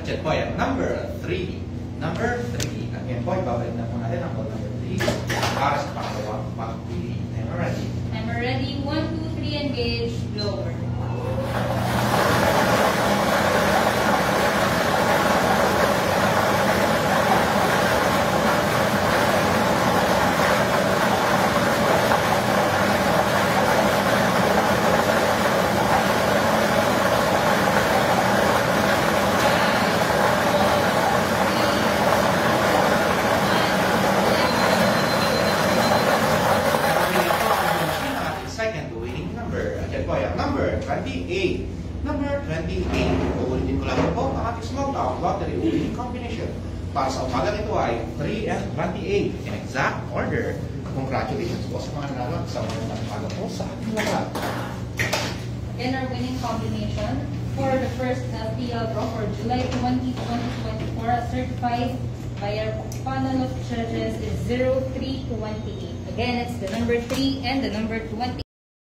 Check po yan. Number 3. Number 3. Again po, ibabalik na po natin ang code number 3 para sa pangalawang pagpili. Timer ready. Timer ready. 1, 2, 3, engage. Blower. Number 28. Number 28. Uulitin ko lang po ang ating small town lottery winning combination. Para sa umaga nito ay 3 and 28 in exact order. Congratulations po sa mga nanalo sa mga umaga po sa ating lahat. Again, our winning combination for the first FPL draw for July 20, 2024 as certified by our panel of judges is 0328. Again, it's the number 3 and the number 20.